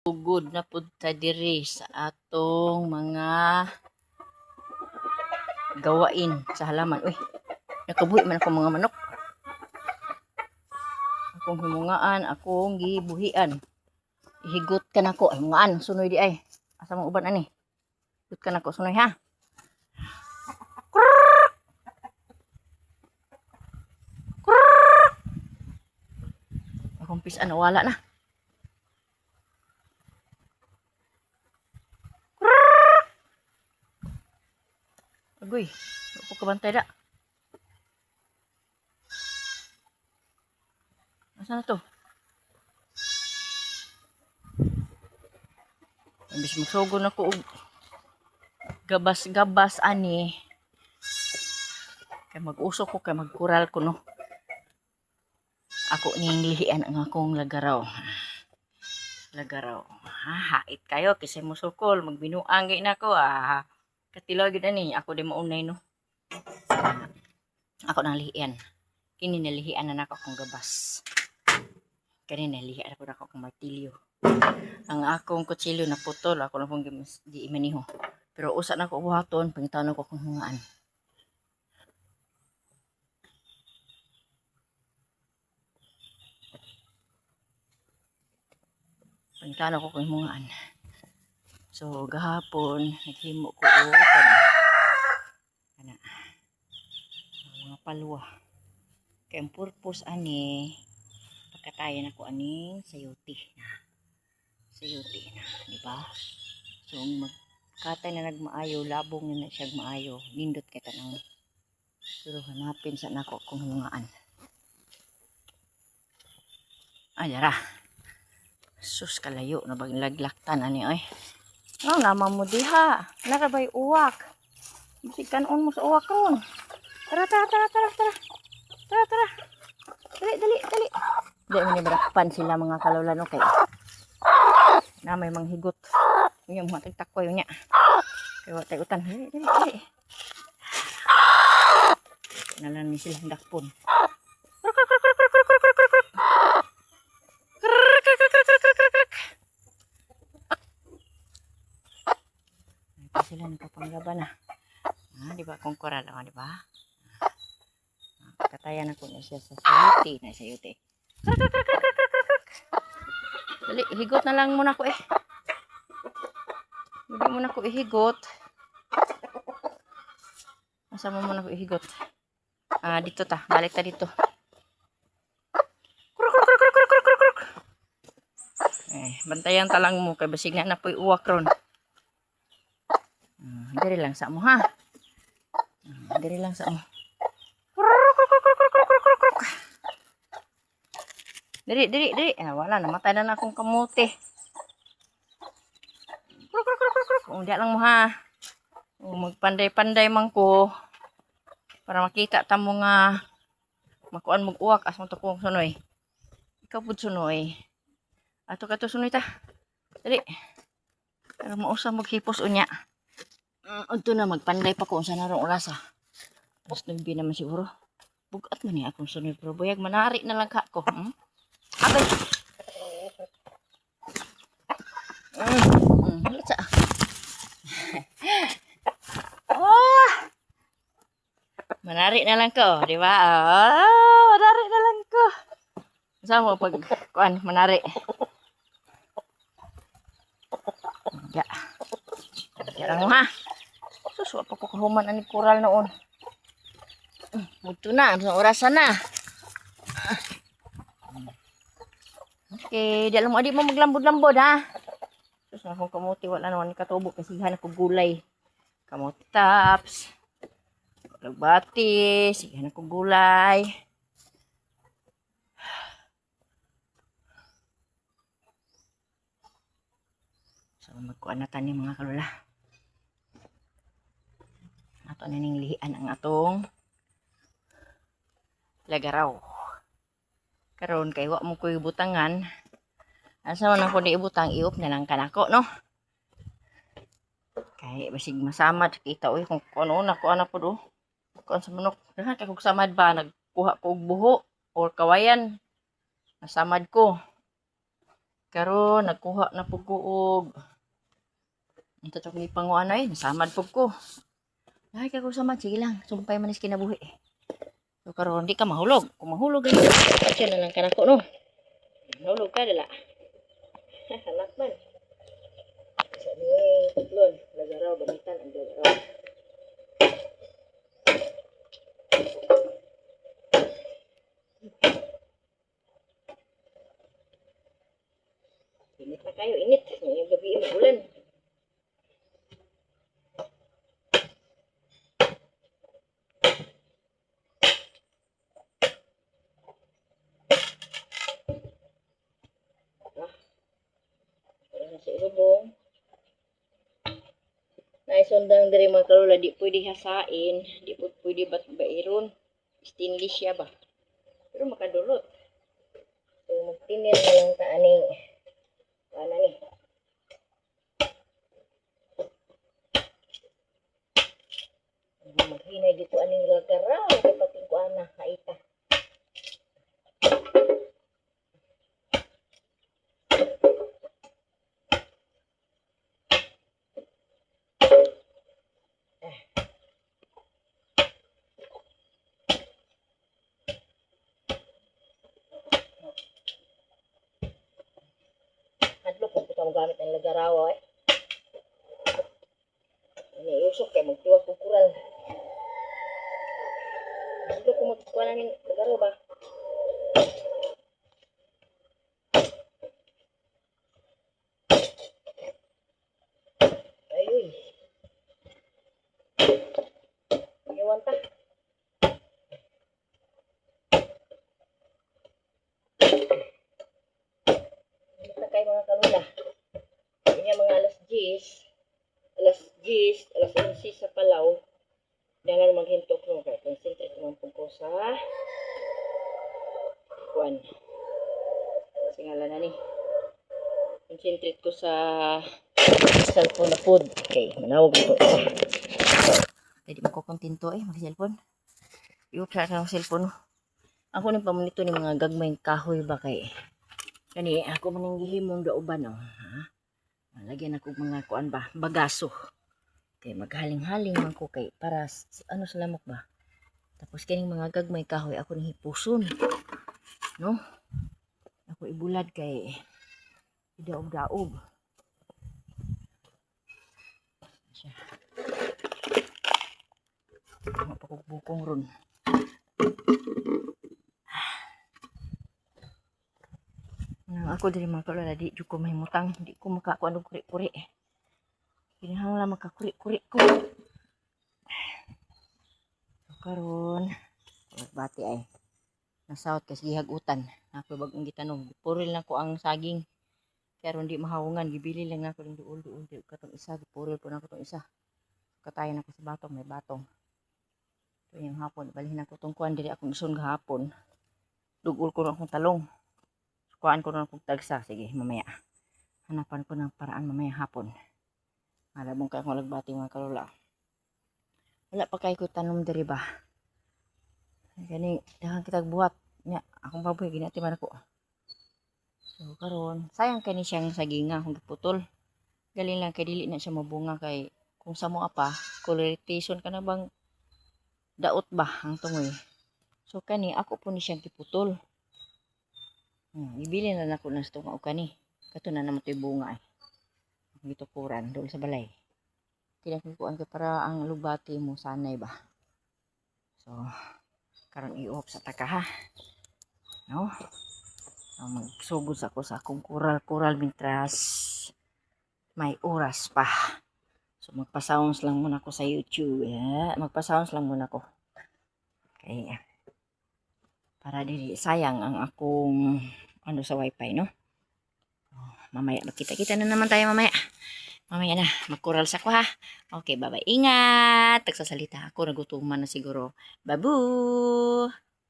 Good na punta diri sa atong mga gawain sa halaman. Uy, nakabuhi man ako mga manok. Akong himungaan, akong gibuhian. Ihigot ka nako ay mga an, sunoy di ay. Asa mo uban ani? Higot ka nako sunoy ha. Akong pisan wala na. Agoy, ako kabantay da. Asa na to? Imbis magsugon ako og gabas-gabas ani. Kay mag-usok ko, kay magkural ko no. Ako ning lihian ang akong lagaraw. Lagaraw. Hait kayo kasi musukol, magbinuang gay nako Katilog gid ani, ako di maunay no. Ako nang lihian. Kini nalihian na nako akong gabas. Kani nalihian ako nako akong martilyo. Ang akong kutsilyo na putol, ako na pong di imaniho. Pero usa na ko buhaton, pangitaw ko kung hungaan. Pangitaw ko kung hungaan. So gahapon naghimo ko kana mga palwa. Kay ang purpose ani pagkatayan ako aning sayote na. Sayote na, di ba? So magkatay na nagmaayo, labong na siya maayo, nindot kay tanang. Pero hanapin sa nako kung hungaan. Ayara. Sus kalayo na bang laglaktan ani ay. Oh, nama mo diha. Narabay uwak. Kanon mo sa uwak ron. Tara. Dali. Dali mo ni barakpan sila mga kalawlano kay. Na may manghigot. Yung mga tagtakwa yun niya. Kaya watay utan. Dali. Nalan ni sila dakpon. Sila nakapanglaban na. Di ba? Kung koral ako, di ba? Katayan ako na siya sa sayuti. Dali, higot na lang muna ko eh. Hindi muna ko ihigot. Asa mo muna ko ihigot? Dito ta. Balik ta dito. Bantayan talang mo. Kaya basig na po iuwak ron. Diri lang sa mo ha. Diri lang sa mo. Diri. Wala namatay na akong kamote. Diyan lang mo ha. Magpanday-panday man ko para makita ta mo nga makuan mo uwak as mo to kung sunoy. Ikaw pud sunoy. Ato ka to sunoy ta. Diri. Para mausah maghipos unya. Ito na, magpanday pa ko sa narong oras Alas 9 naman siguro. Bugat man niya akong sunod. Pero buyag, manari na lang ko. Abay! Halit manari na lang ko, di ba? Manari na lang ko. Saan mo pag, manari? Yarang mo ha. Sus, wapa ko kahuman ani koral noon. Muto na, ang orasan na. Okay, di alam mo, adi mo maglambod-lambod ha. Sus, akong kamuti, wala naman katubo kasi hanap ko gulay. Kamuti tops. Lagbati, hanap ko gulay. So, magkuan na tani mga kalula. Ato na ning lihian ang atong lagaraw. Karon kay wa mo ko ibutangan. Asa man ako di ibutang iop na lang kanako no. Kay basig masamad kita oy kung ano na ko ana pud Kung sa manok, dahan kay kog samad ba nagkuha ko og buho or kawayan. Nasamad ko. Karon nagkuha na pug ko og ang tatak ni panguan ay nasamad pug ko. Ay ka ko samad sige lang, sumpay man is kinabuhi. So karon di ka mahulog. Kung mahulog ay siya na lang kanako no. Mahulog ka dala. Halak man. Sa ni tutlon, lagaraw balitan ang lagaraw. Init na kayo, init. Ngayong gabi magulan. Wala na sa ilubong. Naisundang diri mga kalula, di pwede hasain, di pwede bairon. Stainless siya ba? Pero makadulot. So magtinil na lang ta ani. Ano ni? Maghinay dito aning lagaraw, kay pating ko ana kaita. Hadlo kung ito ang gamit ng lagaraw eh. Iniusok kay magtiwas kong kural. Hadlo kung magkuha na ng lagaraw ba? Ayoy. Iwan ta. Kay mga kalula. Kanya mga alas 11 sa Palaw. Dalan maghintok no kay concentrate man pug ko sa kuan. Singala na ni. Concentrate ko sa cellphone na food. Okay, manawag ko. Hindi mo ko kontento mag-cellphone. I-upsa ka ng cellphone. Ako ni pamunito ni mga gagmay kahoy ba kay kani ako maning gihimong dauban oh. Ha? Lagyan ako mga kuan ba, bagaso. Kay maghaling-haling man ko kay para ano sa lamok ba. Tapos kining mga gagmay kahoy ako ni hipuson. No? Ako ibulad kay idaog-daog. Siya. Mapakubukong ron. Ako diri mga kalula, di ko mahimutang, di ko makakuan og kuri-kuri. Kinahanglan makakuri-kuri ko. So karon, bati ay nasawat kasi gihagutan. Ako bagong gitanong, puril na ko ang saging. Karon di mahawungan, gibili lang ako ng duol-duol di katong isa, gipuril po na ko tong isa. Katayan ako sa batong, may batong. So yung hapon, balhin ako tong kuan diri akong ison gahapon. Dugol ko na akong talong. Kuhaan ko na kung tagsa. Sige, mamaya. Hanapan ko ng paraan mamaya hapon. Malabong kayo kung lagbati mga kalula. Wala pa kayo ko tanom diri ba? Gani, dahan kitag buhat. Nya, akong baboy, ginati man ako. So, karon sayang kani siyang saginga kung giputol. Galing lang kay dili na siya mabunga kay kung sa mo apa, colorization ka na bang daot ba ang tungoy. So, kani, ako po ni siyang giputol. Ibili na ako ng stong o kani. Kato na naman ito yung bunga eh. Gitukuran doon sa balay. Kinakikuan ka para ang lubati mo sanay ba. So, karon i-off sa taka ha. No? So, magsugod ako sa akong kural-kural mintras may oras pa. So, magpa-sounds lang muna ako sa YouTube. Yeah. Magpa-sounds lang muna ako. Okay. Para dili sayang ang akong ano sa wifi no. Mamaya magkita-kita na naman tayo mamaya. Mamaya na magkural sa ko ha. Okay, bye-bye. Ingat. Tagsasalita ako, nagutuman na siguro. Babu.